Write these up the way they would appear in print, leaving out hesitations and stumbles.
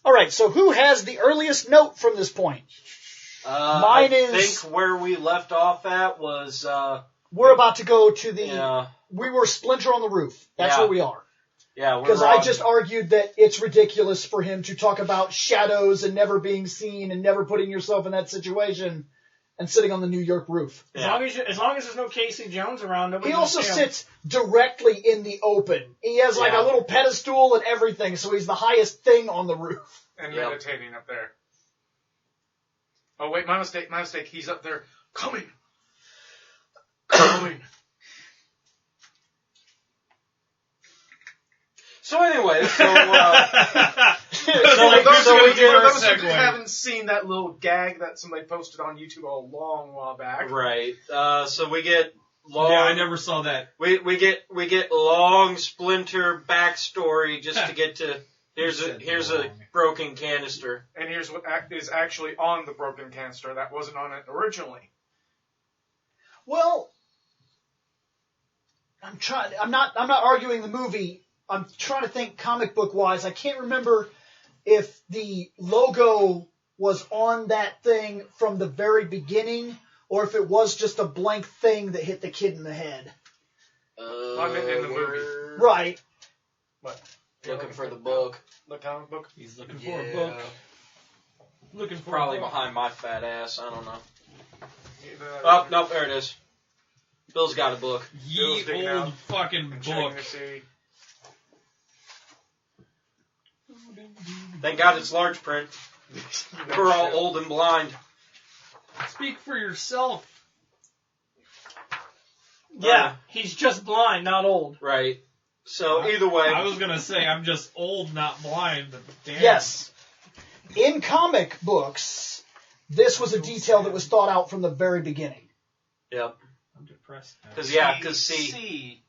All right, so who has the earliest note from this point? I think where we left off at was... we're about to go to the... Yeah. We were Splinter on the roof. That's where we are. Yeah, because I just argued that it's ridiculous for him to talk about shadows and never being seen and never putting yourself in that situation and sitting on the New York roof. Yeah. As long as there's no Casey Jones around. He also sits directly in the open. He has like a little pedestal and everything, so he's the highest thing on the roof. And meditating up there. Oh wait, my mistake. He's up there. Coming. So anyway, for those who haven't seen that little gag that somebody posted on YouTube a long while back. Right. So we get long. Yeah, I never saw that. We get long Splinter backstory just to get to here's a broken canister. And here's what is actually on the broken canister that wasn't on it originally. Well, I'm not arguing the movie. I'm trying to think comic book wise. I can't remember if the logo was on that thing from the very beginning or if it was just a blank thing that hit the kid in the head. I meant in the movie. Right. What? Looking for the book. The comic book? He's looking for a book. Looking for probably behind my fat ass. I don't know. Oh, nope, there it is. Bill's got a book. Ye old fucking book. Thank God it's large print. We're all old and blind. Speak for yourself. Yeah, he's just blind, not old. Right. So either way. I was going to say I'm just old, not blind. But damn. Yes. In comic books, this was a detail that was thought out from the very beginning. Yep. I'm depressed now. Because see.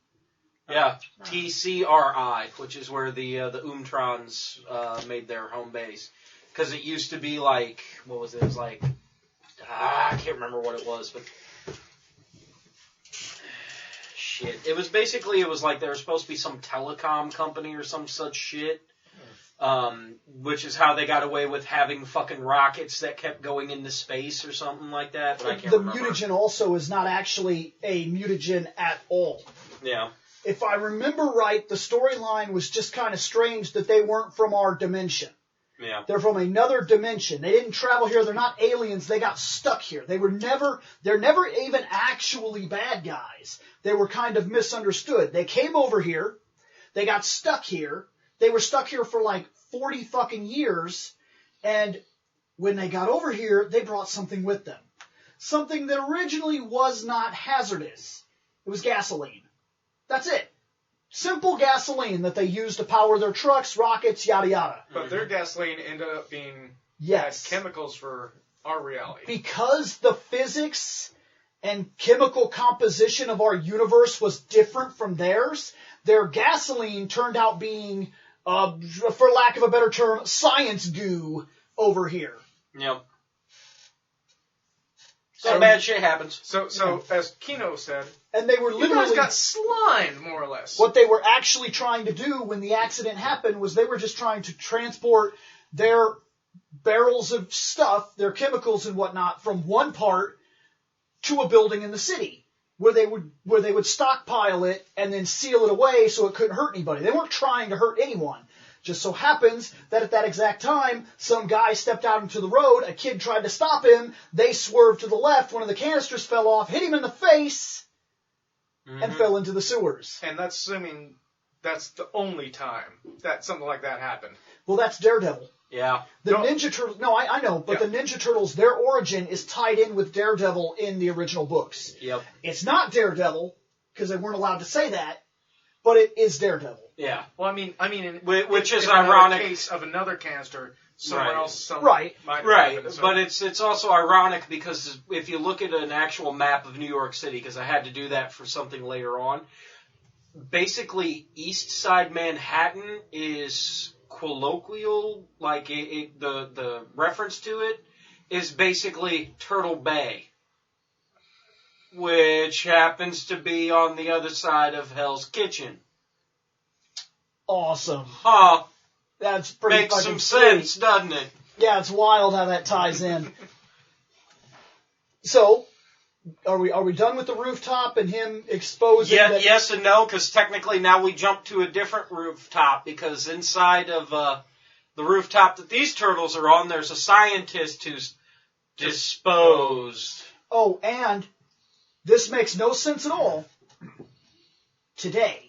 Yeah, TCRI, which is where the Umtrons made their home base. Because it used to be like, what was it? It was like, I can't remember what it was, but shit. It was like there was supposed to be some telecom company or some such shit, which is how they got away with having fucking rockets that kept going into space or something like that. But I can't remember. The mutagen also is not actually a mutagen at all. Yeah. If I remember right, the storyline was just kind of strange that they weren't from our dimension. Yeah. They're from another dimension. They didn't travel here. They're not aliens. They got stuck here. They're never even actually bad guys. They were kind of misunderstood. They came over here. They got stuck here. They were stuck here for like 40 fucking years. And when they got over here, they brought something with them. Something that originally was not hazardous. It was gasoline. That's it. Simple gasoline that they use to power their trucks, rockets, yada yada. But their gasoline ended up being chemicals for our reality. Because the physics and chemical composition of our universe was different from theirs, their gasoline turned out being, for lack of a better term, science goo over here. Yep. So bad shit happens. So as Kino said, and they were literally, you guys got slimed, more or less. What they were actually trying to do when the accident happened was they were just trying to transport their barrels of stuff, their chemicals and whatnot, from one part to a building in the city where they would stockpile it and then seal it away so it couldn't hurt anybody. They weren't trying to hurt anyone. Just so happens that at that exact time, some guy stepped out into the road, a kid tried to stop him, they swerved to the left, one of the canisters fell off, hit him in the face, and fell into the sewers. And that's assuming that's the only time that something like that happened. Well, that's Daredevil. Yeah. Ninja Turtles, no, I know, but the Ninja Turtles, their origin is tied in with Daredevil in the original books. Yep. It's not Daredevil, because they weren't allowed to say that, but it is Daredevil. Yeah. Well, I mean, which is ironic. Case of another canister, someone else, right. But it's also ironic because if you look at an actual map of New York City, because I had to do that for something later on, basically East Side Manhattan is colloquial, like the reference to it is basically Turtle Bay, which happens to be on the other side of Hell's Kitchen. Awesome. Huh. That's pretty Makes fucking some sense, doesn't it? Yeah, it's wild how that ties in. So, are we done with the rooftop and him exposing? Yeah, that yes and no, because technically now we jump to a different rooftop, because inside of the rooftop that these turtles are on, there's a scientist who's disposed. Oh, and this makes no sense at all today.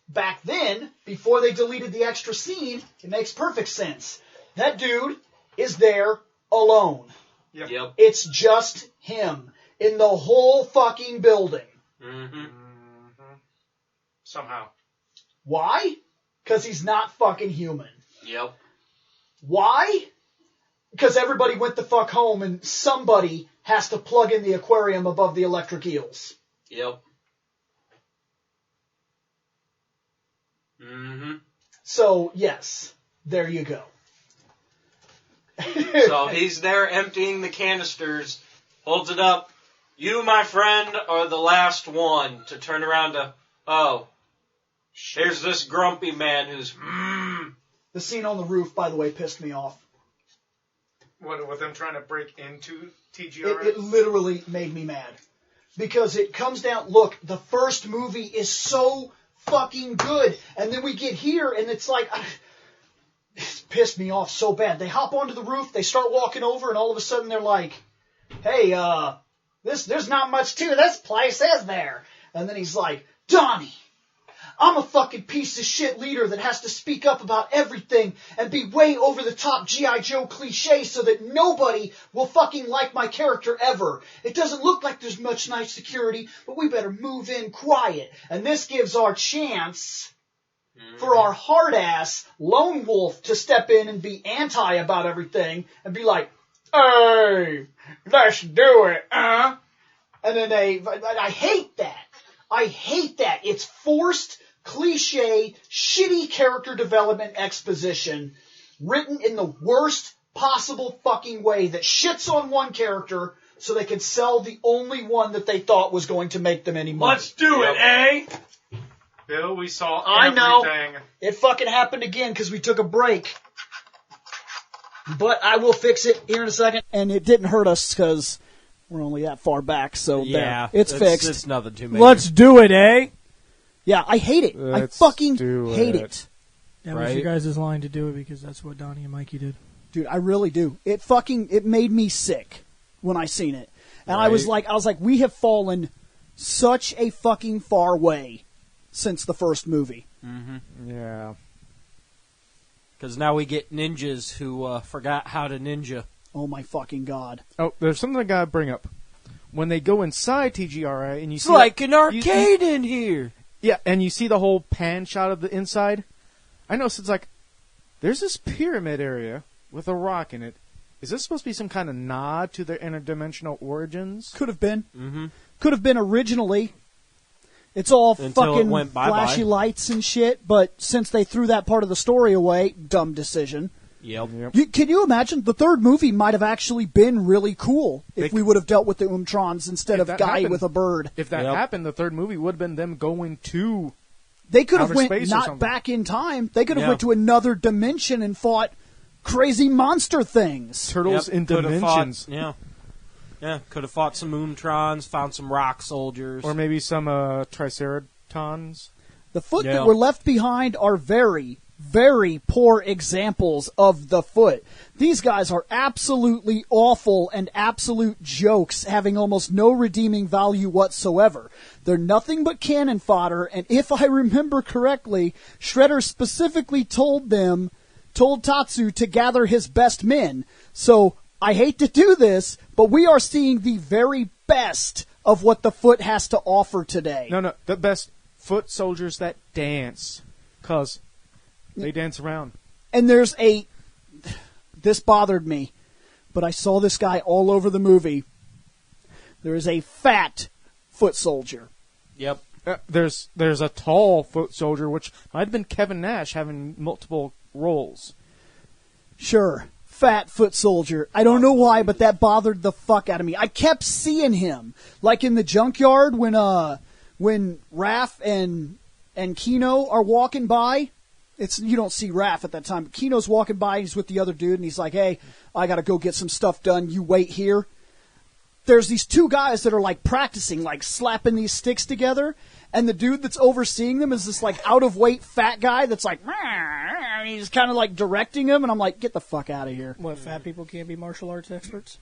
Back then, before they deleted the extra scene, it makes perfect sense. That dude is there alone. Yep. It's just him in the whole fucking building. Mm-hmm. Somehow. Why? Because he's not fucking human. Yep. Why? Because everybody went the fuck home and somebody has to plug in the aquarium above the electric eels. Yep. Mm-hmm. So, yes, there you go. So he's there emptying the canisters, holds it up. You, my friend, are the last one to turn around to, oh, here's this grumpy man who's, The scene on the roof, by the way, pissed me off. What, with them trying to break into TGRS? It literally made me mad. Because it comes down, look, the first movie is so fucking good. And then we get here and it's like, it's pissed me off so bad. They hop onto the roof, they start walking over, and all of a sudden they're like, hey, there's not much to this place, is there? And then he's like, Donnie, I'm a fucking piece of shit leader that has to speak up about everything and be way over the top G.I. Joe cliche so that nobody will fucking like my character ever. It doesn't look like there's much night security, but we better move in quiet. And this gives our chance for our hard-ass lone wolf to step in and be anti about everything and be like, hey, let's do it, And then I hate that. I hate that. It's forced, cliche, shitty character development exposition written in the worst possible fucking way that shits on one character so they can sell the only one that they thought was going to make them any money. Let's do it, eh? Bill, we saw I know. everything. It fucking happened again because we took a break. But I will fix it here in a second. And it didn't hurt us because we're only that far back, so Yeah, there. It's fixed. It's nothing too major. Let's do it, eh? Yeah, I hate it. Let's I fucking do hate it. it. That was your guys' line to do it because that's what Donnie and Mikey did. Dude, I really do. It made me sick when I seen it. And I was like, we have fallen such a fucking far way since the first movie. Mm-hmm. Yeah. Because now we get ninjas who forgot how to ninja. Oh my fucking god. Oh, there's something I gotta bring up. When they go inside TGRA and you It's see like an arcade in here. Yeah, and you see the whole pan shot of the inside. I noticed it's like there's this pyramid area with a rock in it. Is this supposed to be some kind of nod to their interdimensional origins? Could have been. Mm-hmm. Could have been originally. It's all Until it fucking went bye-bye. flashy lights and shit, but since they threw that part of the story away, dumb decision. Yep. Can you imagine? The third movie might have actually been really cool if we would have dealt with the Umtrons instead of that guy happened- with a bird. If that happened, the third movie would have been them going to... They could have outer went space or not something. back in time. They could have Yeah. went to another dimension and fought crazy monster things. Turtles in Could have dimensions. Fought, yeah. Could have fought some Moontrons, found some rock soldiers. Or maybe some Triceratons. The Foot Yeah. that were left behind are very, very poor examples of the Foot. These guys are absolutely awful and absolute jokes, having almost no redeeming value whatsoever. They're nothing but cannon fodder, and if I remember correctly, Shredder specifically told Tatsu to gather his best men. So, I hate to do this, but we are seeing the very best of what the Foot has to offer today. No, the best foot soldiers that dance. Because they dance around. And there's this bothered me, but I saw this guy all over the movie. There is a fat foot soldier. Yep. There's a tall foot soldier, which might have been Kevin Nash having multiple roles. Sure, fat foot soldier. I don't know why, but that bothered the fuck out of me. I kept seeing him, like in the junkyard when Raph and Kino are walking by. you don't see Raph at that time. But Kino's walking by, he's with the other dude, and he's like, hey, I gotta go get some stuff done, you wait here. There's these two guys that are like practicing, like slapping these sticks together, and the dude that's overseeing them is this like out of weight fat guy that's like, and he's kind of like directing him, and I'm like, get the fuck out of here. What, fat people can't be martial arts experts?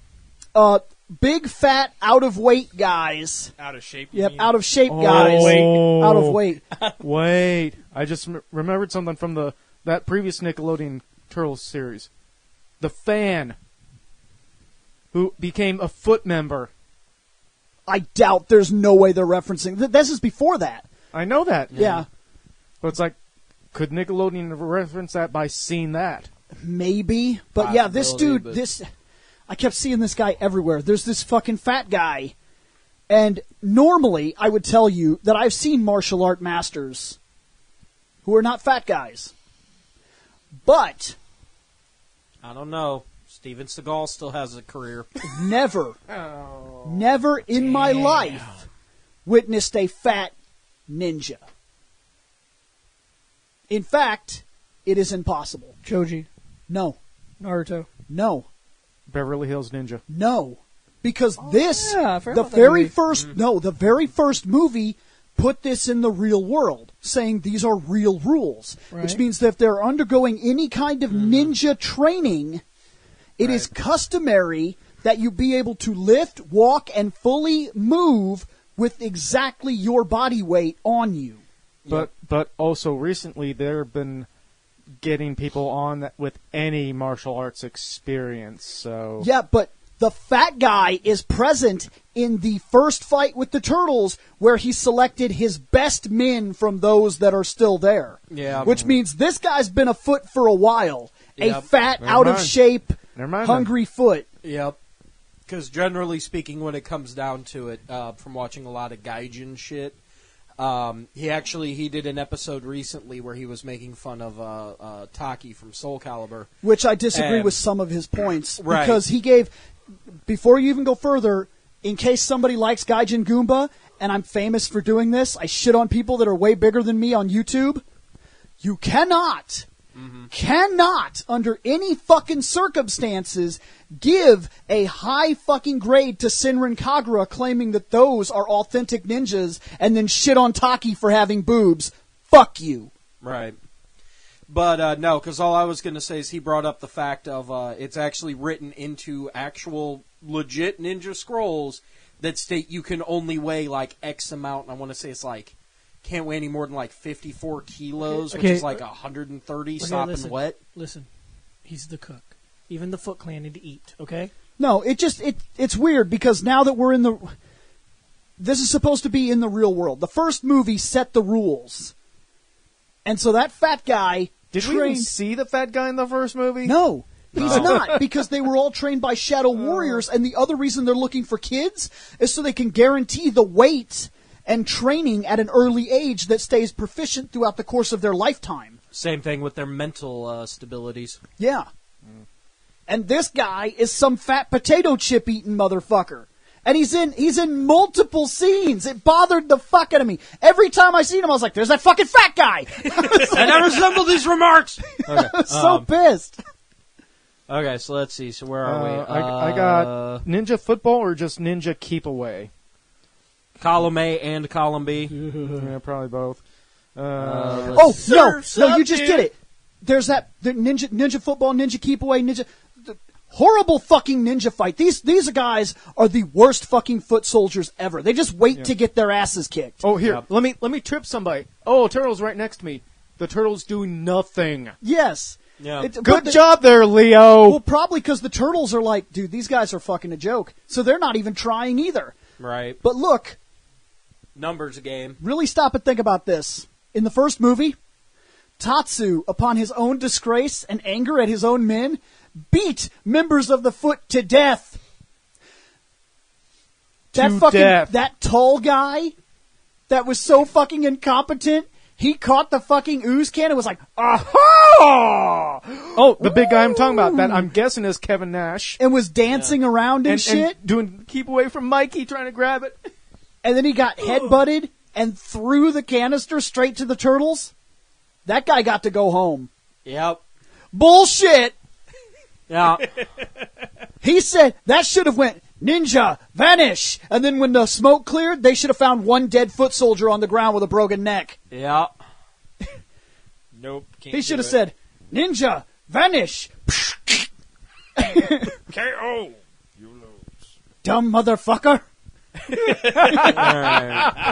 Big fat out of weight guys. Out of shape. Yep, out of shape guys. Out of weight. Wait, I just remembered something from that previous Nickelodeon Turtles series. The fan who became a foot member. I doubt there's no way they're referencing. This is before that. I know that. Yeah. But it's like, could Nickelodeon reference that by seeing that? Maybe. But yeah, this dude, I kept seeing this guy everywhere. There's this fucking fat guy. And normally, I would tell you that I've seen martial art masters who are not fat guys. But I don't know. Steven Seagal still has a career. Never in my life witnessed a fat ninja. In fact, it is impossible. Choji. No. Naruto. No. Beverly Hills Ninja. No. Because the very first movie put this in the real world, saying these are real rules. Right. Which means that if they're undergoing any kind of ninja training, it is customary that you be able to lift, walk, and fully move with exactly your body weight on you. But also recently they've been getting people on that with any martial arts experience. So yeah, but the fat guy is present in the first fight with the Turtles, where he selected his best men from those that are still there. Yeah, which means this guy's been afoot for a while. Yep. A fat, out of shape, hungry foot. Yep. Because generally speaking, when it comes down to it, from watching a lot of Gaijin shit, he did an episode recently where he was making fun of Taki from Soul Calibur. Which I disagree with some of his points. Right. Because he gave, before you even go further, in case somebody likes Gaijin Goomba, and I'm famous for doing this, I shit on people that are way bigger than me on YouTube, you cannot, under any fucking circumstances, give a high fucking grade to Senran Kagura claiming that those are authentic ninjas and then shit on Taki for having boobs. Fuck you. Right. But no, because all I was going to say is he brought up the fact of it's actually written into actual legit ninja scrolls that state you can only weigh like X amount. And I want to say it's like can't weigh any more than like 54 kilos, which is like 130 sopping wet. Listen, he's the cook. Even the Foot Clan need to eat, okay? No, it's weird because now that we're in this is supposed to be in the real world. The first movie set the rules. And so that fat guy Did we even see the fat guy in the first movie? No. He's not, because they were all trained by Shadow Warriors, and the other reason they're looking for kids is so they can guarantee the weight and training at an early age that stays proficient throughout the course of their lifetime. Same thing with their mental stabilities. Yeah. And this guy is some fat potato chip eating motherfucker. And he's in multiple scenes. It bothered the fuck out of me. Every time I seen him, I was like, there's that fucking fat guy! And I resemble these remarks! Okay. I was so pissed. Okay, so let's see. So where are we? I got Ninja Football or just Ninja Keep Away? Column A and column B. Yeah, probably both. No, you just did it. There's the Ninja Football, Ninja Keep Away, Ninja... Horrible fucking ninja fight. These guys are the worst fucking foot soldiers ever. They just wait to get their asses kicked. Oh, here, let me trip somebody. Oh, turtle's right next to me. The turtles do nothing. Yes. Yeah. Good job there, Leo. Well, probably because the turtles are like, dude, these guys are fucking a joke. So they're not even trying either. Right. But look. Numbers game. Really stop and think about this. In the first movie, Tatsu, upon his own disgrace and anger at his own men, beat members of the Foot to death. That tall guy that was so fucking incompetent, he caught the fucking ooze can and was like, aha! Oh, the big guy I'm talking about, that I'm guessing is Kevin Nash. And was dancing around and shit. And doing keep away from Mikey, trying to grab it. And then he got headbutted and threw the canister straight to the turtles. That guy got to go home. Yep. Bullshit! Yeah. He said that should have went, ninja, vanish! And then when the smoke cleared, they should have found one dead foot soldier on the ground with a broken neck. Yeah. Nope. He should have said, ninja, vanish! KO. You lose. Dumb motherfucker!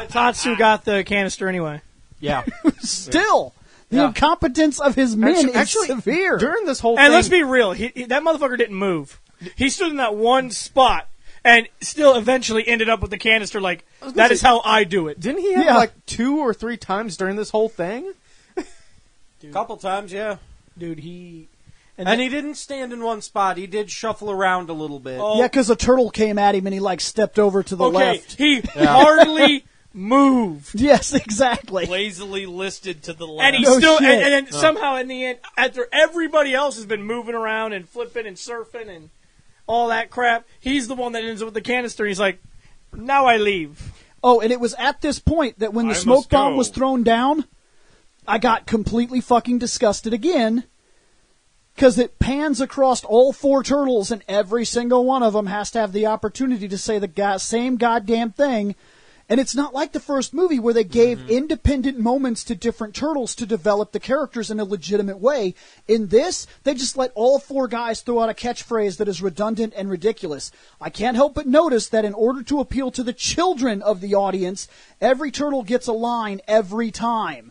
Tatsu got the canister anyway. Yeah. Still, the Yeah. incompetence of his men Actually, is severe. During this whole And thing, let's be real, that motherfucker didn't move. He stood in that one spot and still eventually ended up with the canister like, that is how I do it. didn't he have Yeah. like 2 or 3 times during this whole thing? Couple times, yeah. Dude, he... And he didn't stand in one spot. He did shuffle around a little bit. Oh, Yeah, because a turtle came at him and he like stepped over to the okay, left. he hardly moved. Yes, exactly. Lazily listed to the left. And he No still, shit. and then somehow in the end, after everybody else has been moving around and flipping and surfing and all that crap, he's the one that ends up with the canister. He's like, now I leave. Oh, and it was at this point that when the I smoke must bomb go. was thrown down, I got completely fucking disgusted again. Because it pans across all 4 turtles, and every single one of them has to have the opportunity to say the same goddamn thing. And it's not like the first movie where they gave independent moments to different turtles to develop the characters in a legitimate way. In this, they just let all 4 guys throw out a catchphrase that is redundant and ridiculous. I can't help but notice that in order to appeal to the children of the audience, every turtle gets a line every time.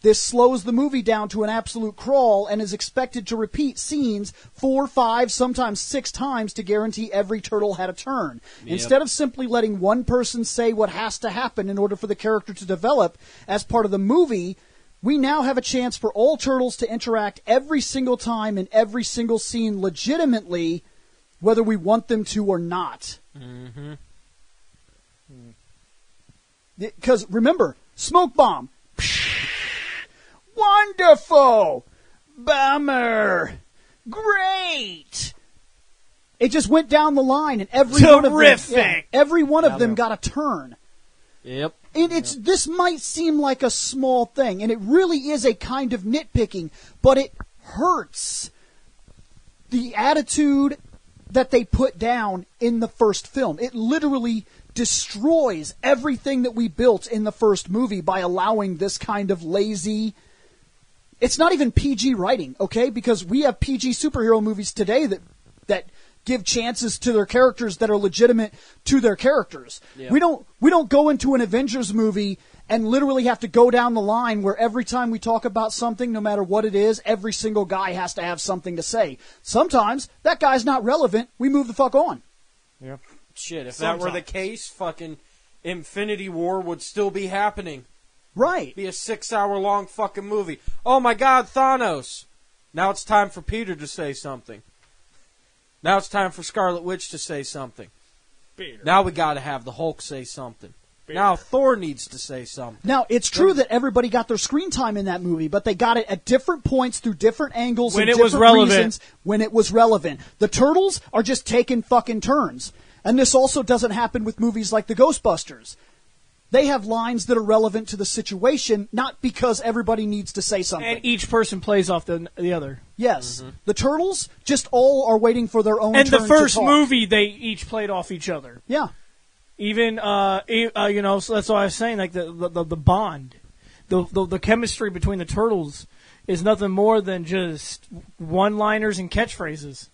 This slows the movie down to an absolute crawl and is expected to repeat scenes 4, 5, sometimes 6 times to guarantee every turtle had a turn. Instead of simply letting one person say what has to happen in order for the character to develop as part of the movie, we now have a chance for all turtles to interact every single time in every single scene legitimately, whether we want them to or not. Because remember, smoke bomb. Wonderful! Bummer! Great! It just went down the line, and every one of them got a turn. Yep. And this might seem like a small thing, and it really is a kind of nitpicking, but it hurts the attitude that they put down in the first film. It literally destroys everything that we built in the first movie by allowing this kind of lazy... It's not even PG writing, okay? Because we have PG superhero movies today that give chances to their characters that are legitimate to their characters. Yeah. We don't go into an Avengers movie and literally have to go down the line where every time we talk about something, no matter what it is, every single guy has to have something to say. Sometimes that guy's not relevant. We move the fuck on. Yeah. Shit, if that were the case, fucking Infinity War would still be happening. Right. Be a 6-hour-long fucking movie. Oh my God, Thanos! Now it's time for Peter to say something. Now it's time for Scarlet Witch to say something. Peter. Now we gotta have the Hulk say something. Peter. Now Thor needs to say something. Now, it's true that everybody got their screen time in that movie, but they got it at different points through different angles When and it was different relevant. reasons when it was relevant. The Turtles are just taking fucking turns. And this also doesn't happen with movies like the Ghostbusters. They have lines that are relevant to the situation, not because everybody needs to say something. And each person plays off the other. Yes. The Turtles just all are waiting for their own And turn the first to talk. movie, they each played off each other. Yeah. Even, so that's why I was saying, like, the bond. The chemistry between the turtles is nothing more than just one-liners and catchphrases.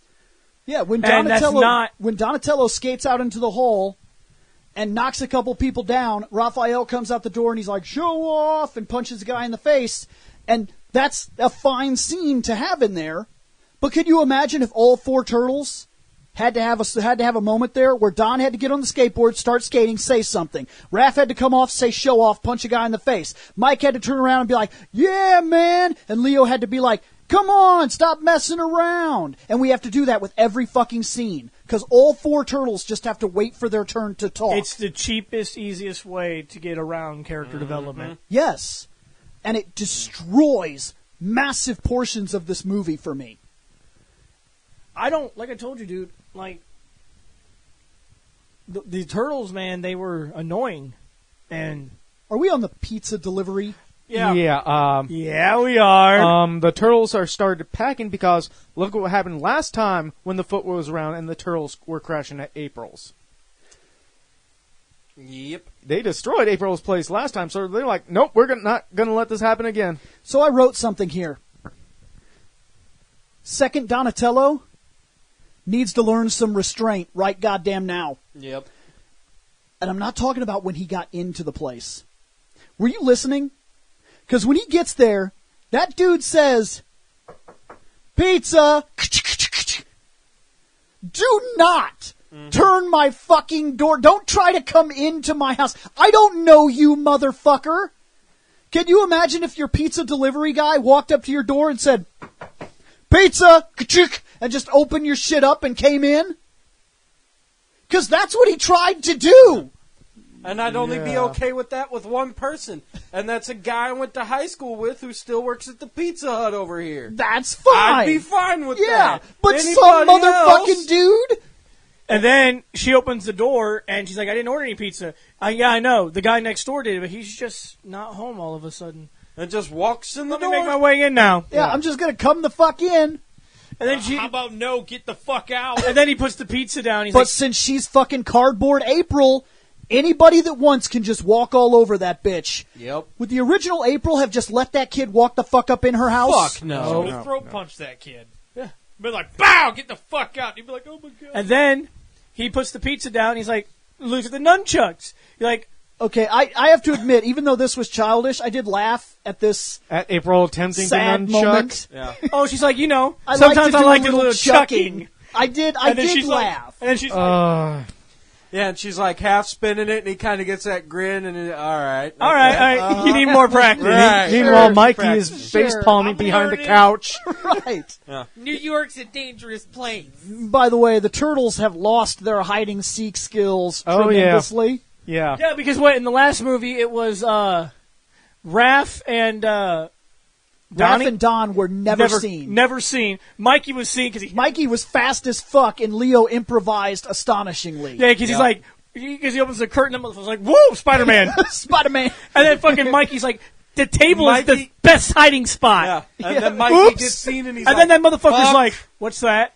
Yeah, when And that's when Donatello skates out into the hall and knocks a couple people down, Raphael comes out the door and he's like, show off, and punches the guy in the face. And that's a fine scene to have in there. But could you imagine if all 4 turtles had to have a moment there where Don had to get on the skateboard, start skating, say something. Raph had to come off, say show off, punch a guy in the face. Mike had to turn around and be like, yeah, man. And Leo had to be like, come on, stop messing around. And we have to do that with every fucking scene. Because all 4 turtles just have to wait for their turn to talk. It's the cheapest, easiest way to get around character development. Yes. And it destroys massive portions of this movie for me. Like I told you, dude, like, the turtles, man, they were annoying. And Are we on the pizza delivery? Yeah. Yeah, we are. The turtles are started packing because look at what happened last time when the foot was around and the turtles were crashing at April's. Yep. They destroyed April's place last time, so they're like, nope, we're not going to let this happen again. So I wrote something here. Second Donatello needs to learn some restraint right goddamn now. Yep. And I'm not talking about when he got into the place. Were you listening? Because when he gets there, that dude says, pizza. Do not turn my fucking door. Don't try to come into my house. I don't know you, motherfucker. Can you imagine if your pizza delivery guy walked up to your door and said, pizza, and just opened your shit up and came in? Because that's what he tried to do. And I'd only be okay with that with one person. And that's a guy I went to high school with who still works at the Pizza Hut over here. That's fine. I'd be fine with that. But Anybody some motherfucking else? dude. And then she opens the door, and she's like, I didn't order any pizza. Yeah, I know. The guy next door did, but he's just not home all of a sudden. And just walks in the Let me door. make my way in now. Yeah, I'm just going to come the fuck in. And then she, How about no, get the fuck out? and then he puts the pizza down. He's But like, since she's fucking cardboard April, anybody that wants can just walk all over that bitch. Yep. Would the original April have just let that kid walk the fuck up in her house? Fuck I no. would have throat punched that kid. Yeah. Be like, bow, get the fuck out. He'd be like, oh my god. and then he puts the pizza down. And he's like, look at the nunchucks. You're like, Okay, I have to admit, even though this was childish, I did laugh at this At April attempting sad to nunchuck. moment. Yeah. oh, she's like, I sometimes like to I like do a little chucking. I did And then did she's like- laugh. and then she's like, Yeah, and she's like half spinning it, and he kind of gets that grin, and all right. all right, you need more practice. Right. Meanwhile, Sure. Mikey Practice. is face Sure. palming I'm behind the learning. couch. Right. New York's a dangerous place. By the way, the turtles have lost their hide and seek skills Oh, yeah. tremendously. Yeah. Yeah, because what in the last movie it was Raph and Raph Donnie and Don were never seen. Never seen. Mikey was seen because he Mikey was fast as fuck, and Leo improvised astonishingly. yeah because he's like because he opens the curtain and the motherfucker's like whoa Spider-Man Spider-Man. and then fucking Mikey's like the table is the Mikey- best hiding spot Yeah. And Yeah. then Mikey Oops. gets seen, and he's and like, then that motherfucker's "Fuck." like what's that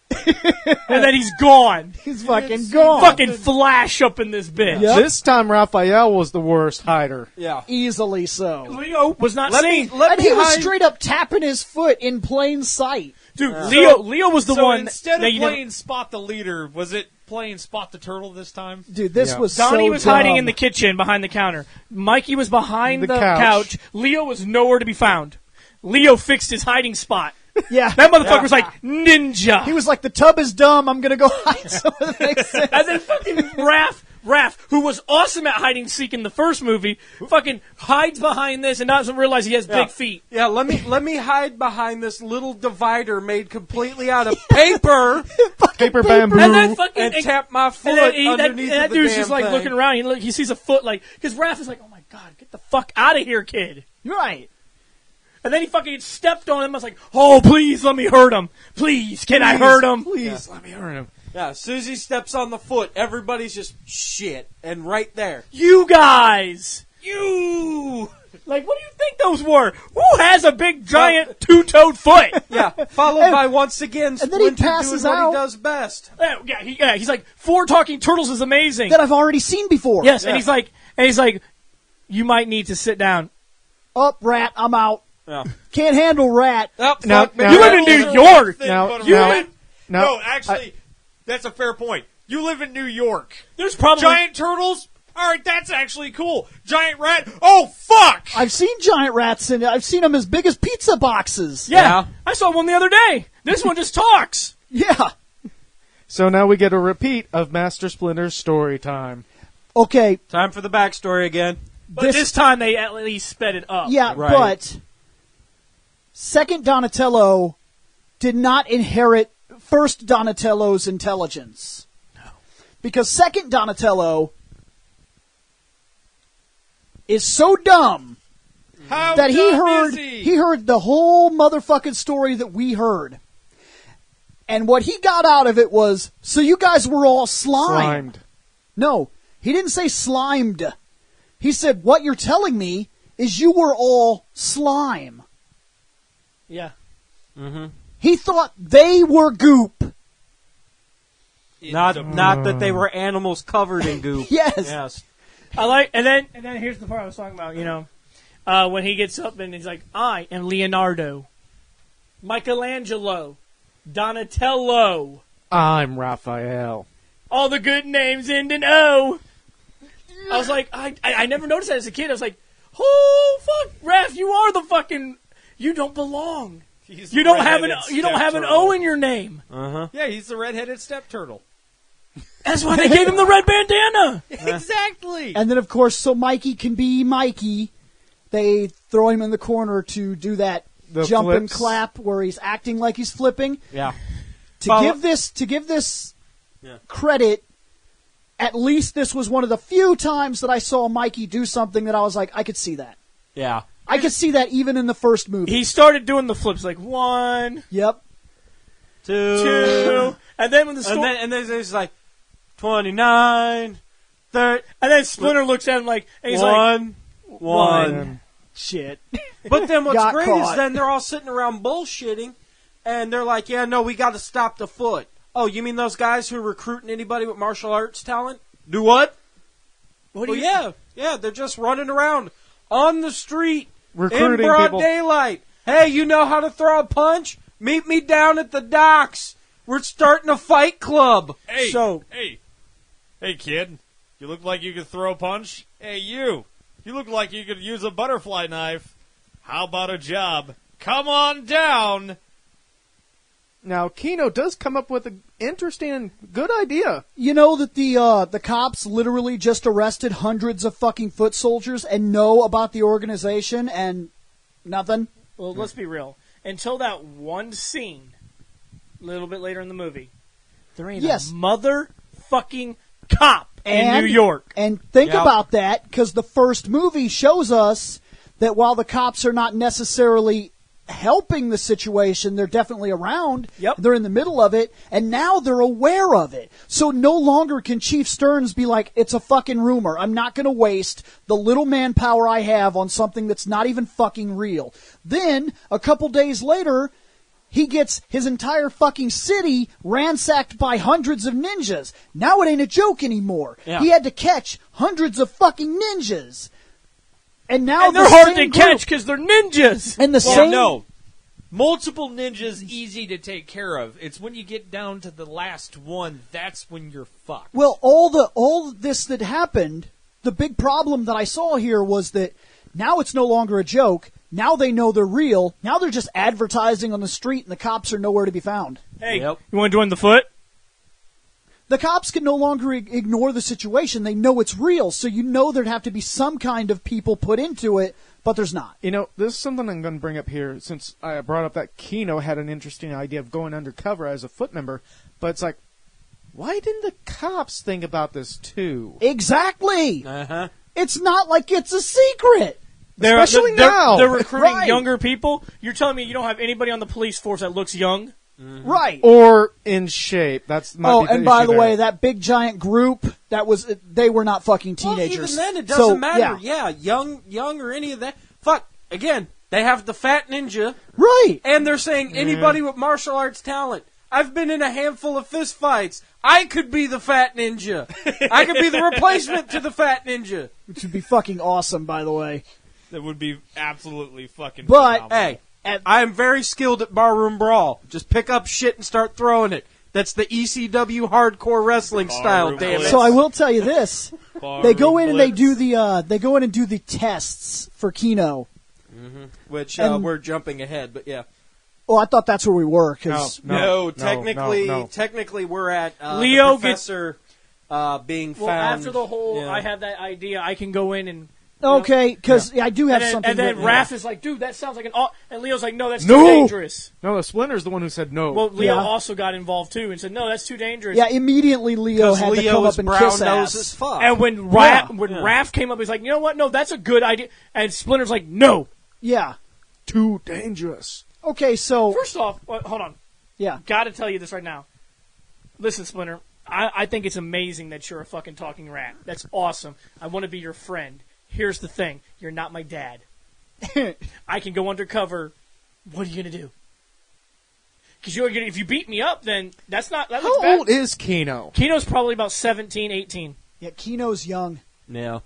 and then he's gone. He's fucking gone. Fucking flash up in this bitch. Yep. This time, Raphael was the worst hider. Yeah. Easily so. Leo was not Let seen. me, let And me he was hide. straight up tapping his foot in plain sight. Dude, Leo was the so one instead that of you never- playing Spot the Leader, was it playing Spot the Turtle this time? Dude, this Yeah. was Donnie so was hiding dumb. in the kitchen behind the counter. Mikey was behind The the couch. couch. Leo was nowhere to be found. Leo fixed his hiding spot. Yeah. That motherfucker was like ninja. He was like, the tub is dumb, I'm gonna go hide somewhere that makes sense. and then fucking Raph, who was awesome at hide and seek in the first movie, fucking hides behind this and doesn't realize he has big feet. Yeah, let me hide behind this little divider made completely out of paper Paper bamboo. And then fucking and tap my foot and then underneath that the dude's damn just like thing. looking around. He sees a foot like because Raph is like, oh my god, get the fuck out of here, kid. Right. And then he fucking stepped on him. I was like, oh, please let me hurt him. Please, can I hurt him? Please, let me hurt him. Yeah, Susie steps on the foot. Everybody's just shit, and right there. You guys. You. Like, what do you think those were? Who has a big, giant, two-toed foot? Yeah, followed by once again and then he Splinter passes doing what out. he does best. He's like, 4 talking turtles is amazing. That I've already seen before. Yes, Yeah. and he's like, you might need to sit down. Up, Rat, I'm out. Yeah. Can't handle Rat. Oh, Now- fuck, now- man. You live in New York. Now- You now- live- now- no, actually, that's a fair point. You live in New York. There's probably Giant turtles? All right, that's actually cool. Giant rat? Oh, fuck! I've seen giant rats, and I've seen them as big as pizza boxes. Yeah, I saw one the other day. This one just talks. Yeah. So now we get a repeat of Master Splinter's story time. Okay, Time for the backstory again. But this time they at least sped it up. yeah, Right. but second Donatello did not inherit first Donatello's intelligence. No. Because second Donatello is so dumb How that he dumb heard is he heard the whole motherfucking story that we heard. And what he got out of it was, so you guys were all Slimed. No, he didn't say slimed. He said, what you're telling me is you were all slime. Yeah. He thought they were goop. Not that they were animals covered in goop. Yes. I like, and then here's the part I was talking about. You know, when he gets up and he's like, "I am Leonardo, Michelangelo, Donatello, I'm Raphael. all the good names end in O." I was like, I never noticed that as a kid. I was like, "Oh fuck, Raph, you are the fucking, you don't belong. You don't have an O in your name." Yeah, he's the redheaded step turtle. That's why they gave him the red bandana. Exactly. And then, of course, so Mikey can be Mikey, they throw him in the corner to do that The jump and flips. clap where he's acting like he's flipping. Yeah. To give this credit, at least this was one of the few times that I saw Mikey do something that I was like, I could see that. Yeah. I could see that even in the first movie. He started doing the flips like 1, Yep. 2, and then when the story, And then it's like 29, 30, and then Splinter looks at him like, and he's one. One. Shit. But then what's Got great caught. is then they're all sitting around bullshitting, and they're like, yeah, no, we got to stop the foot. Oh, you mean those guys who are recruiting anybody with martial arts talent? Do what? "What do Well, you?" yeah, they're just running around on the street Recruiting in broad people. daylight. Hey, you know how to throw a punch? Meet me down at the docks. We're starting a fight club. Hey, So- hey, kid. You look like you could throw a punch. Hey, you. You look like you could use a butterfly knife. How about a job? Come on down. Now, Kino does come up with an interesting and good idea. You know that the cops literally just arrested hundreds of fucking foot soldiers and know about the organization and nothing? Well, let's be real. Until that one scene, a little bit later in the movie, there ain't Yes. a motherfucking cop in New York. And think Yep. about that, because the first movie shows us that while the cops are not necessarily helping the situation, they're definitely around. Yep. They're in the middle of it, and now they're aware of it. So no longer can Chief Stearns be like, it's a fucking rumor. I'm not going to waste the little manpower I have on something that's not even fucking real. Then, a couple days later, he gets his entire fucking city ransacked by hundreds of ninjas. Now it ain't a joke anymore. Yeah. He had to catch hundreds of fucking ninjas. And now And they're the hard to same catch group- because they're ninjas. And the Well, same no. Multiple ninjas easy to take care of. It's when you get down to the last one, that's when you're fucked. Well, all this that happened, the big problem that I saw here was that now it's no longer a joke. Now they know they're real. Now they're just advertising on the street, and the cops are nowhere to be found. Hey, Yep. you want to join the foot? The cops can no longer ignore the situation. They know it's real, so you know there'd have to be some kind of people put into it, but there's not. You know, this is something I'm going to bring up here since I brought up that Kino had an interesting idea of going undercover as a foot member. But it's like, why didn't the cops think about this too? Exactly. Uh-huh. It's not like it's a secret. Especially now. They're recruiting Right. younger people. You're telling me you don't have anybody on the police force that looks young? Right. Or in shape. That's might Oh, be the and by issue the there. way, that big giant group, they were not fucking Well, teenagers. even then, it doesn't So, matter. Yeah. Young or any of that. Fuck. Again, they have the fat ninja, Right. and they're saying anybody with martial arts talent. I've been in a handful of fist fights. I could be the fat ninja. I could be the replacement to the fat ninja. Which would be fucking awesome, by the way. That would be absolutely fucking But- phenomenal. Hey, I am very skilled at barroom brawl. Just pick up shit and start throwing it. That's the ECW hardcore wrestling style, Barroom damn it. blitz. So I will tell you this: Barroom they go in and they blitz. do the tests for Kino. Which and- we're jumping ahead, but yeah. Well, I thought that's where we were. 'Cause- No, technically, no. technically we're at Leo the professor being Well, found. after the whole, yeah. I have that idea, I can go in and... okay, because I do have And then, something. and then written Raph down. is like, dude, that sounds like an... And Leo's like, no, that's No! too dangerous. No, the Splinter's the one who said no. Well, Leo Yeah. also got involved, too, and said, no, that's too dangerous. Yeah, immediately Leo Because had to Leo come is up and brown kiss nose ass. as fuck. And when Raph came up, he's like, you know what? No, that's a good idea. And Splinter's like, no. Yeah. Too dangerous. Okay, so First off, hold on. yeah, Got to tell you this right now. Listen, Splinter, I think it's amazing that you're a fucking talking rat. That's awesome. I want to be your friend. Here's the thing. You're not my dad. I can go undercover. What are you going to do? Because if you beat me up, then that looks bad. How old is Kino? Kino's probably about 17, 18. Yeah, Kino's young. Yeah.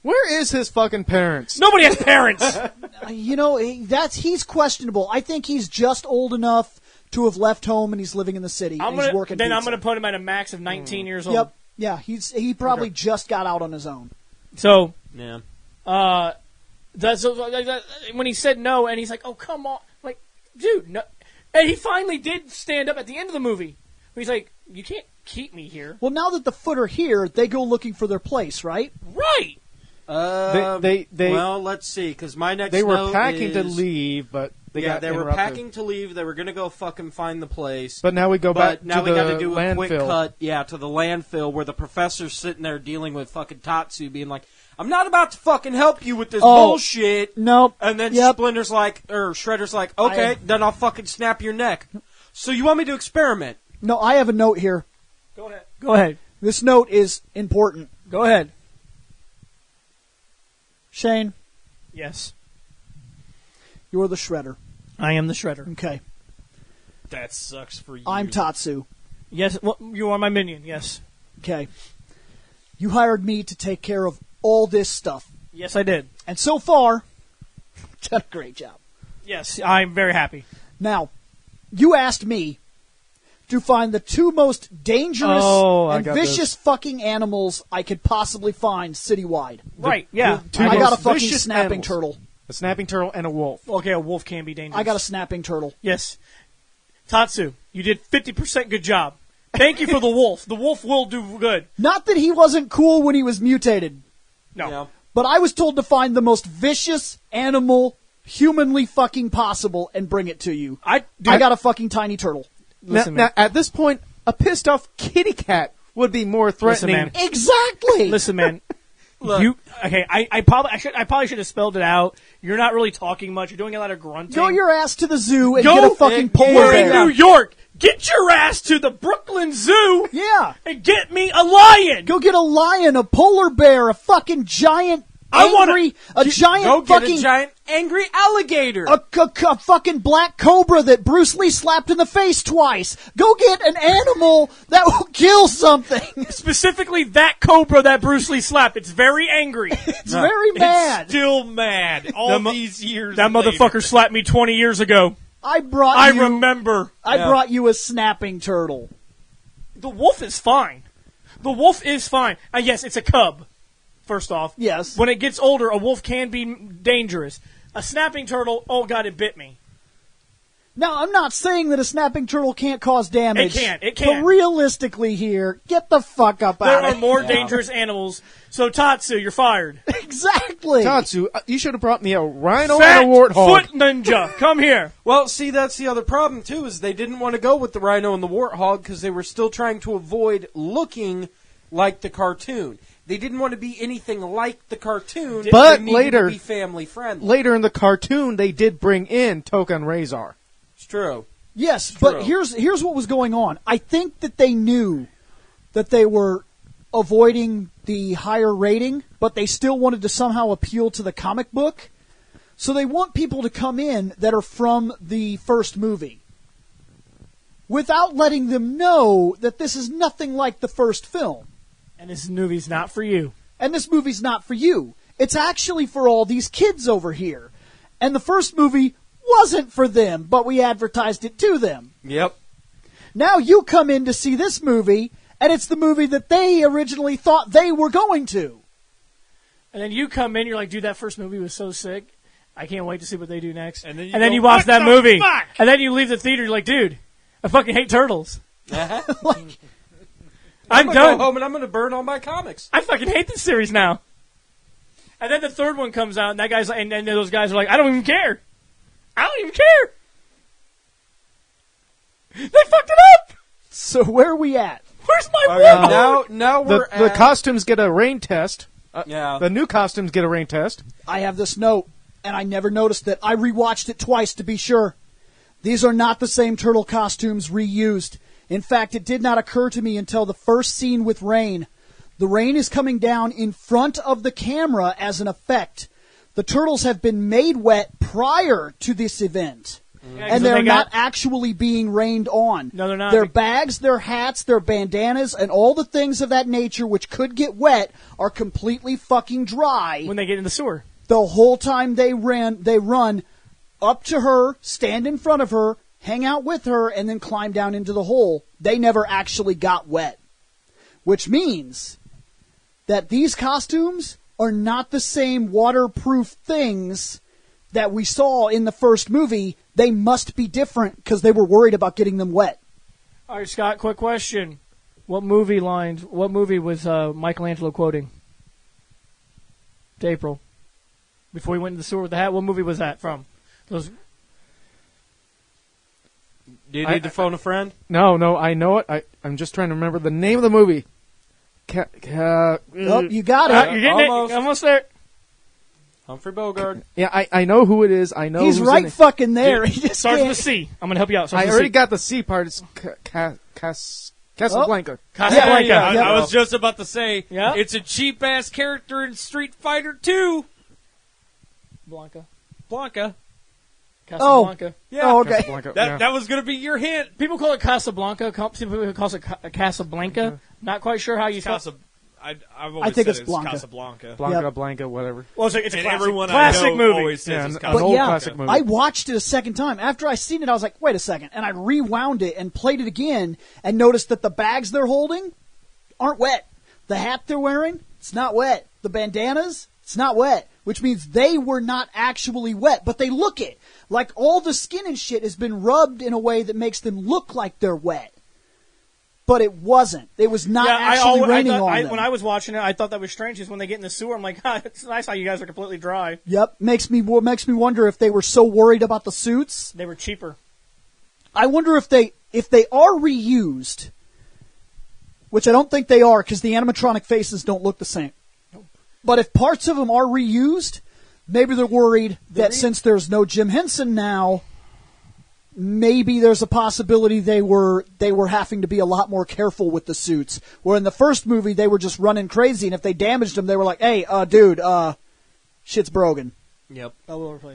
Where is his fucking parents? Nobody has parents. He's questionable. I think he's just old enough to have left home and he's living in the city. I'm and he's working. I'm pizza. going to put him at a max of 19 years old. Yep. Yeah, he probably just got out on his own. So, Yeah. when he said no, and he's like, "Oh, come on," like, dude, no. And he finally did stand up at the end of the movie. He's like, "You can't keep me here." Well, now that the Foot are here, they go looking for their place, right? Right. Well, let's see, because my next They were note packing to is- leave, but they got they were interrupted. packing to leave. They were going to go fucking find the place. But now we go back But now to we the got to do a landfill. quick cut, to the landfill where the professor's sitting there dealing with fucking Tatsu, being like, "I'm not about to fucking help you with this bullshit." Nope. And then Yep. Splinter's like, or Shredder's like, "Okay, then I'll fucking snap your neck." So you want me to experiment? No, I have a note here. Go ahead. This note is important. Go ahead. Shane, Yes. you're the Shredder. I am the Shredder. Okay. That sucks for you. I'm Tatsu. Yes. Well, you are my minion. Yes. Okay. You hired me to take care of all this stuff. Yes, I did. And so far, done a great job. Yes, I'm very happy. Now, you asked me to find the two most dangerous I and got vicious this. fucking animals I could possibly find citywide. Right. Yeah. two I got a most fucking vicious snapping animals. turtle. A snapping turtle and a wolf. Okay, a wolf can be dangerous. I got a snapping turtle. Yes. Tatsu, you did 50% good job. Thank you for the wolf. The wolf will do good. Not that he wasn't cool when he was mutated, No. Yeah. but I was told to find the most vicious animal humanly fucking possible and bring it to you. I got a fucking tiny turtle. Listen, now, man. at this point, a pissed off kitty cat would be more threatening. man. Exactly. Listen, man. Look. I probably should have spelled it out. You're not really talking much. You're doing a lot of grunting. Go your ass to the zoo and Go- get a fucking polar We're in bear. New York. Get your ass to the Brooklyn Zoo Yeah. and get me a lion. Go get a lion, a polar bear, a fucking giant I wanna- angry, a giant Go get fucking a giant angry alligator. a fucking black cobra that Bruce Lee slapped in the face twice. Go get an animal that will kill something. Specifically, that cobra that Bruce Lee slapped. It's very angry. It's very mad. Still mad all That these years. That later. motherfucker slapped me 20 years ago. I brought I you. remember. I brought you a snapping turtle. The wolf is fine. The wolf is fine. Yes, it's a cub. First off, Yes. when it gets older, a wolf can be dangerous. A snapping turtle, oh god, it bit me. Now, I'm not saying that a snapping turtle can't cause damage. It can. But realistically here, get the fuck up There out are of more here. dangerous animals. So Tatsu, you're fired. Exactly. Tatsu, you should have brought me a rhino Fat and a warthog. foot ninja, come here. Well, see, that's the other problem, too, is they didn't want to go with the rhino and the warthog because they were still trying to avoid looking like the cartoon. They didn't want to be anything like the cartoon, But they needed later- to be family friendly. Later in the cartoon, they did bring in Token Razor. It's true. Yes, True. but here's what was going on. I think that they knew that they were avoiding the higher rating, but they still wanted to somehow appeal to the comic book. So they want people to come in that are from the first movie without letting them know that this is nothing like the first film. And this movie's not for you. And this movie's not for you. It's actually for all these kids over here. And the first movie wasn't for them, but we advertised it to them. Yep. Now you come in to see this movie, and it's the movie that they originally thought they were going to. And then you come in, you're like, dude, that first movie was so sick. I can't wait to see what they do next. And then you and then go, you watch "What that the movie. fuck?" And then you leave the theater, you're like, dude, I fucking hate turtles. Like, I'm gonna done. go home and I'm going to burn all my comics. I fucking hate this series now. And then the third one comes out, and that guy's like, and then those guys are like, I don't even care. I don't even care. They fucked it up. so where are we at? Where's my warthog? Now we're The at... costumes get a rain test. Yeah. The new costumes get a rain test. I have this note, and I never noticed it. I rewatched it twice to be sure. These are not the same turtle costumes reused. In fact, it did not occur to me until the first scene with rain. The rain is coming down in front of the camera as an effect. The turtles have been made wet prior to this event. Yeah, And they're not actually being rained on. No, they're not. Their bags, their hats, their bandanas, and all the things of that nature which could get wet are completely fucking dry. when they get in the sewer. The whole time they run up to her, stand in front of her, hang out with her, and then climb down into the hole. They never actually got wet. Which means that these costumes are not the same waterproof things that we saw in the first movie. They must be different because they were worried about getting them wet. All right, Scott, quick question. What movie was Michelangelo quoting? To April. Before he went in the sewer with the hat, what movie was that from? Those. Do you need to phone a friend? No, I know it. I'm just trying to remember the name of the movie. Oh, you got it. You're getting Almost. it. Almost there. Humphrey Bogart. Yeah, I know who it is. I know He's who's right in it. fucking there. He just Starts can't- with a C. I'm going to help you out. Starts I with already C. got the C part. It's Casablanca. Casablanca. Yeah. I was just about to say, Yeah? it's a cheap-ass character in Street Fighter 2. Blanca. Blanca. Casablanca. Yeah. Oh, okay. Casablanca, That, yeah. that was going to be your hint. People call it Casablanca. Some people call it Casablanca. Not quite sure how you spell it. I've always think said it's Blanca. Casablanca. Blanca, whatever. Well, it's a And classic, everyone classic I know movie. always says Yeah, it's an Casablanca. old yeah, classic movie. I watched it a second time. After I seen it, I was like, wait a second. And I rewound it and played it again and noticed that the bags they're holding aren't wet. The hat they're wearing, it's not wet. The bandanas, it's not wet. Which means they were not actually wet, but they look it. Like all the skin and shit has been rubbed in a way that makes them look like they're wet. But it wasn't. It was not actually raining on them. When I was watching it, I thought that was strange. Is when they get in the sewer, I'm like, it's nice how you guys are completely dry. Yep, makes me wonder if they were so worried about the suits. They were cheaper. I wonder if they are reused, which I don't think they are because the animatronic faces don't look the same. But if parts of them are reused, maybe they're worried that since there's no Jim Henson now, maybe there's a possibility they were having to be a lot more careful with the suits. Where in the first movie they were just running crazy, and if they damaged them, they were like, "Hey, dude, shit's broken. Yep.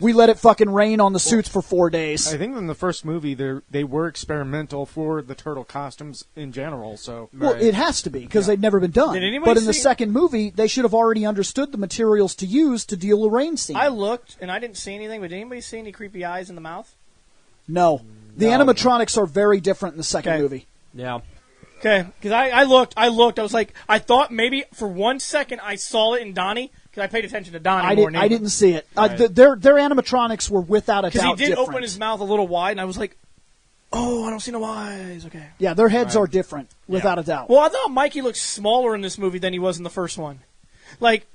We let it fucking rain on the suits for 4 days." I think in the first movie they were experimental for the turtle costumes in general. So Well, it has to be because they'd never been done. Did anybody But in the see- second movie, they should have already understood the materials to use to deal a rain scene. I looked and I didn't see anything. But did anybody see any creepy eyes in the mouth? No, the animatronics are very different in the second Okay. movie. Yeah. Okay, because I looked. I was like, I thought maybe for 1 second I saw it in Donnie because I paid attention to Donnie more. I didn't see it. Their animatronics were without a Because doubt he did different. open his mouth a little wide, and I was like, oh, I don't see no eyes. Okay. Yeah, their heads are different without a doubt. Well, I thought Mikey looked smaller in this movie than he was in the first one. Like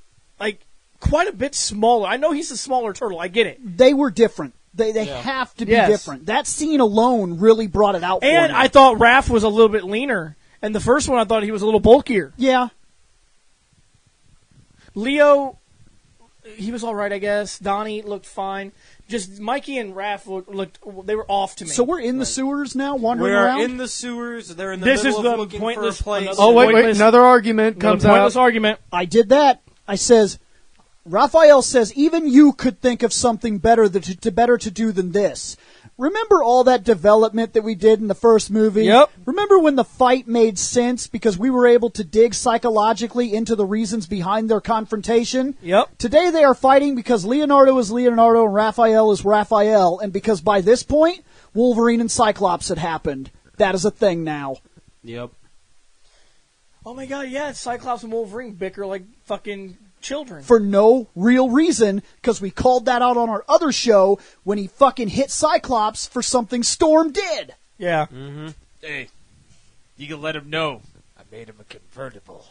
quite a bit smaller. I know he's a smaller turtle. I get it. They were different. They have to be Yes. different. That scene alone really brought it out for And me. I thought Raph was a little bit leaner. And the first one, I thought he was a little bulkier. Yeah. Leo, he was all right, I guess. Donnie looked fine. Just Mikey and Raph looked they were off to me. So we're in the sewers now, wandering We're around? in the sewers. They're in the This middle is of the looking pointless- for a place. another- oh wait, Pointless- another argument comes pointless out. argument. I did that. I says, Raphael says, even you could think of something better to do than this. Remember all that development that we did in the first movie? Yep. Remember when the fight made sense because we were able to dig psychologically into the reasons behind their confrontation? Yep. Today they are fighting because Leonardo is Leonardo and Raphael is Raphael, and because by this point, Wolverine and Cyclops had happened. That is a thing now. Yep. Oh my god, yeah, Cyclops and Wolverine bicker like fucking children. For no real reason, because we called that out on our other show when he fucking hit Cyclops for something Storm did. Yeah. Hey, you can let him know. I made him a convertible.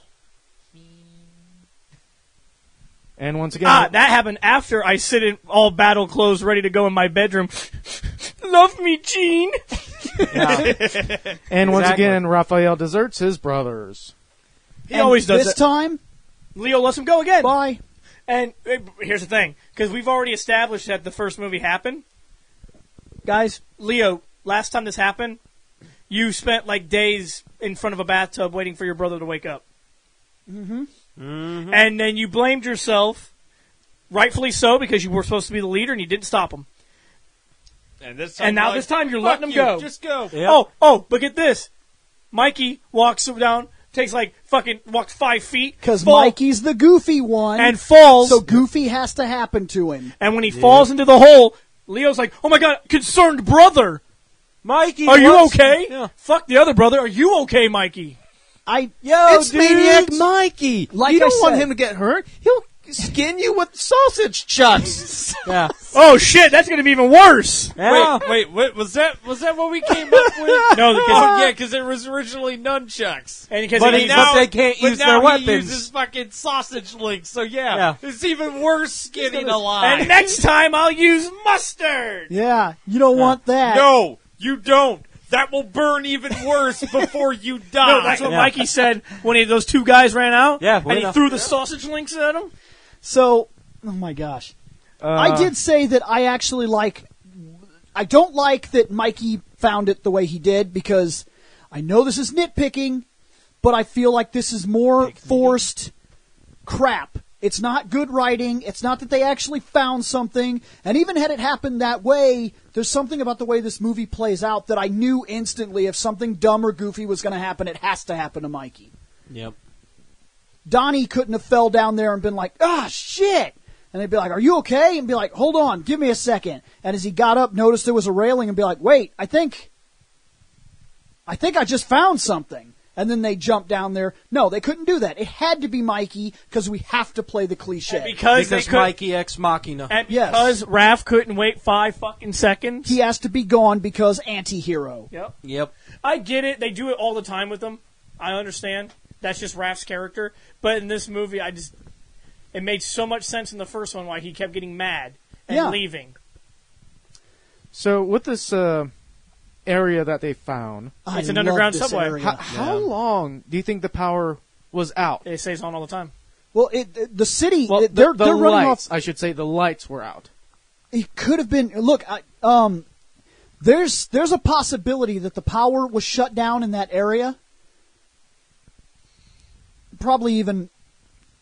And once again, That happened after I sit in all battle clothes ready to go in my bedroom. Love me, Gene. and once Exactly. again, Raphael deserts his brothers. He always does This it. time, Leo lets him go again. bye. And here's the thing, because we've already established that the first movie happened. Guys, Leo, last time this happened, you spent like days in front of a bathtub waiting for your brother to wake up. And then you blamed yourself rightfully so, because you were supposed to be the leader and you didn't stop him. And this time, And now like, this time you're fuck letting him you, go. Just go. Yep. Oh, but get this. Mikey walks down, takes walks 5 feet. Because falls, Mikey's the goofy one. and falls. so goofy has to happen to him. And when he falls into the hole, Leo's like, oh my god, concerned brother. Mikey, Are you what's- okay? Yeah. Fuck the other brother. Are you okay, Mikey? It's dude. Maniac Mikey. Like you don't I want said. him to get hurt. He'll skin you with sausage chucks. Yeah. Oh shit, that's gonna be even worse. Yeah. Wait, was that what we came up with? No, because Oh yeah, because it was originally nunchucks. and because But he, he- but they can't use now their he weapons. uses fucking sausage links. So yeah, Yeah. it's even worse skinning alive. and next time I'll use mustard. Yeah, you don't want that. No, you don't. That will burn even worse before you die. No, that's what Mikey said when those two guys ran out. Yeah, and he well, threw the sausage links at him. So, oh my gosh. I did say that I actually I don't like that Mikey found it the way he did, because I know this is nitpicking, but I feel like this is more forced crap. It's not good writing. It's not that they actually found something. And even had it happened that way, there's something about the way this movie plays out that I knew instantly if something dumb or goofy was going to happen, it has to happen to Mikey. Yep. Donnie couldn't have fell down there and been like, ah, shit. And they'd be like, are you okay? And be like, hold on, give me a second. And as he got up, noticed there was a railing and be like, wait, I think I just found something. And then they jump down there. No, they couldn't do that. It had to be Mikey because we have to play the cliche. And because they could, Mikey ex machina. and Yes. because Raph couldn't wait 5 fucking seconds. He has to be gone because anti-hero. Yep. Yep. I get it. They do it all the time with them. I understand. That's just Raph's character. But in this movie, it made so much sense in the first one why he kept getting mad and Yeah. leaving. So with this area that they found, It's an I love underground this subway. area. how long do you think the power was out? It stays on all the time. Well, the city, Well, they're the running lights. off. I should say the lights were out. It could have been. Look, there's a possibility that the power was shut down in that area. Probably even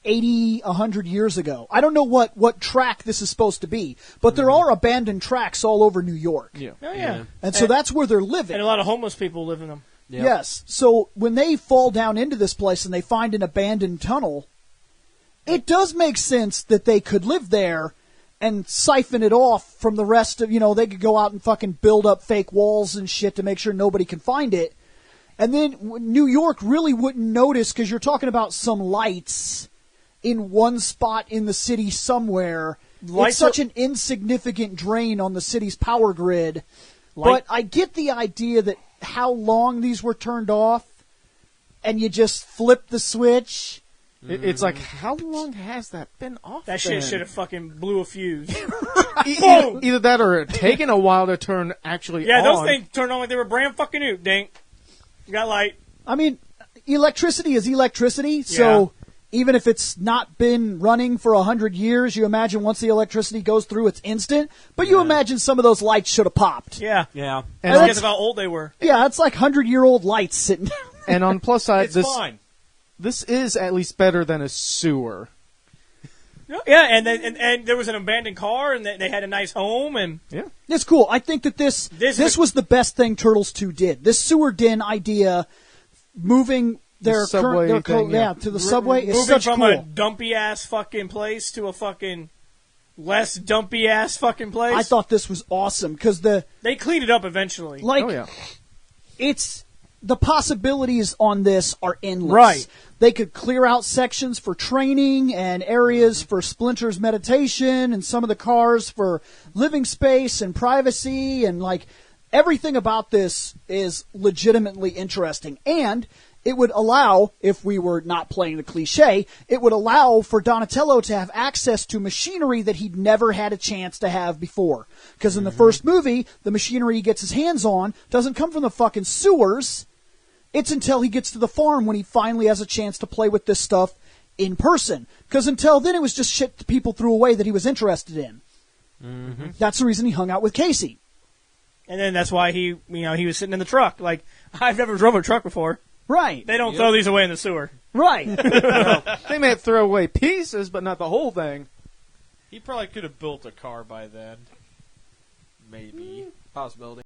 80, 100 years ago. I don't know what track this is supposed to be, but there are abandoned tracks all over New York. Yeah. Oh, yeah. And so that's where they're living. And a lot of homeless people live in them. Yep. Yes. So when they fall down into this place and they find an abandoned tunnel, it does make sense that they could live there and siphon it off from the rest of, they could go out and fucking build up fake walls and shit to make sure nobody can find it. And then New York really wouldn't notice because you're talking about some lights in one spot in the city somewhere. Lights it's such an insignificant drain on the city's power grid. But I get the idea that how long these were turned off, and you just flip the switch. It's like, how long has that been off? That shit should have fucking blew a fuse. Either that or it taken a while to turn actually Yeah, on. those things turned on like they were brand fucking new. Dink. You got light. I mean, electricity is electricity, so even if it's not been running for 100 years, you imagine once the electricity goes through, it's instant. But you imagine some of those lights should have popped. Yeah. Yeah. And That's on, because of how old they were. Yeah, it's like 100-year-old lights sitting down. and on plus side, It's this fine. this is at least better than a sewer. Yeah, and there was an abandoned car, and they had a nice home, and It's cool. I think that this was the best thing Turtles 2 did. This sewer den idea, moving their subway current, thing, yeah. to the subway is moving such from cool. a dumpy ass fucking place to a fucking less dumpy ass fucking place. I thought this was awesome because they cleaned it up eventually. like Oh yeah. it's the possibilities on this are endless. Right. They could clear out sections for training and areas for Splinter's meditation and some of the cars for living space and privacy, and like everything about this is legitimately interesting. And it would allow, if we were not playing the cliche, it would allow for Donatello to have access to machinery that he'd never had a chance to have before. Because in the first movie, the machinery he gets his hands on doesn't come from the fucking sewers. It's until he gets to the farm when he finally has a chance to play with this stuff in person. Because until then, it was just shit that people threw away that he was interested in. Mm-hmm. That's the reason he hung out with Casey. And then that's why he was sitting in the truck. Like, I've never drove a truck before. Right. They don't throw these away in the sewer. Right. They may throw away pieces, but not the whole thing. He probably could have built a car by then. Maybe. Possibility.